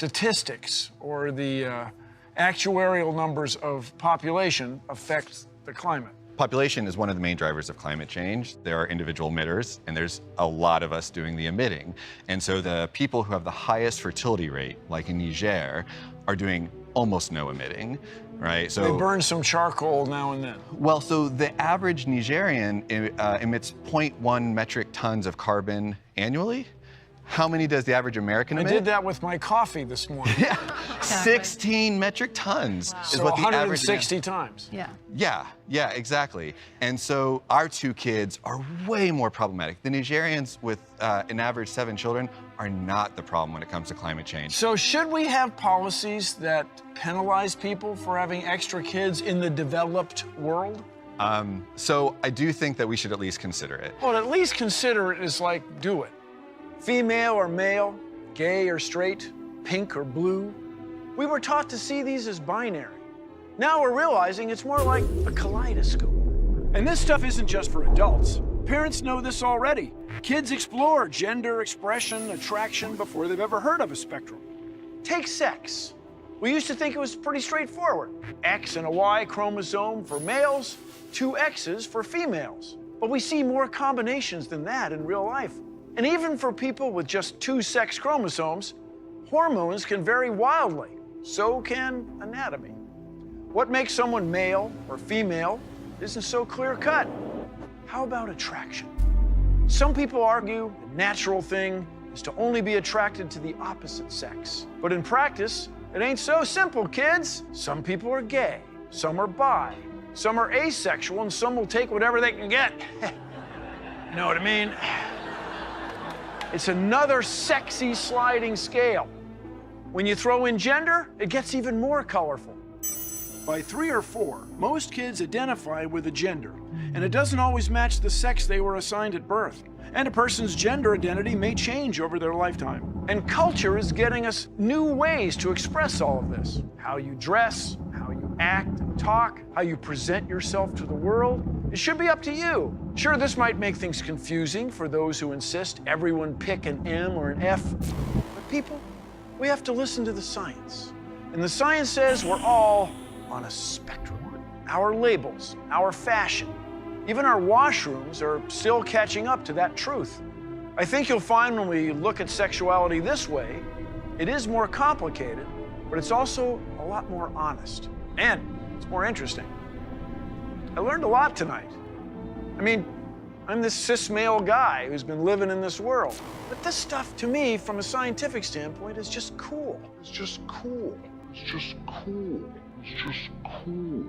statistics or the actuarial numbers of population affect the climate? Population is one of the main drivers of climate change. There are individual emitters, and there's a lot of us doing the emitting. And so the people who have the highest fertility rate, like in Niger, are doing almost no emitting, right? So they burn some charcoal now and then. Well, so the average Nigerian emits 0.1 metric tons of carbon annually. How many does the average American emit? I did that with my coffee this morning. Yeah, 16 metric tons is So what the average. 160 times. Yeah, exactly. And so our two kids are way more problematic. The Nigerians with an average 7 children are not the problem when it comes to climate change. So should we have policies that penalize people for having extra kids in the developed world? So I do think that we should at least consider it. Well, at least consider it is like do it. Female or male, gay or straight, pink or blue. We were taught to see these as binary. Now we're realizing it's more like a kaleidoscope. And this stuff isn't just for adults. Parents know this already. Kids explore gender, expression, attraction before they've ever heard of a spectrum. Take sex. We used to think it was pretty straightforward. X and a Y chromosome for males, 2 X's for females. But we see more combinations than that in real life. And even for people with just 2 sex chromosomes, hormones can vary wildly. So can anatomy. What makes someone male or female isn't so clear-cut. How about attraction? Some people argue the natural thing is to only be attracted to the opposite sex. But in practice, it ain't so simple, kids. Some people are gay, some are bi, some are asexual, and some will take whatever they can get. You know what I mean? It's another sexy sliding scale. When you throw in gender, it gets even more colorful. By 3 or 4, most kids identify with a gender, and it doesn't always match the sex they were assigned at birth. And a person's gender identity may change over their lifetime. And culture is getting us new ways to express all of this. How you dress, how you act and talk, how you present yourself to the world. It should be up to you. Sure, this might make things confusing for those who insist everyone pick an M or an F. But people, we have to listen to the science. And the science says we're all on a spectrum. Our labels, our fashion, even our washrooms are still catching up to that truth. I think you'll find when we look at sexuality this way, it is more complicated, but it's also a lot more honest. And it's more interesting. I learned a lot tonight. I mean, I'm this cis male guy who's been living in this world. But this stuff, to me, from a scientific standpoint, is just cool. It's just cool. It's just cool. It's just cool.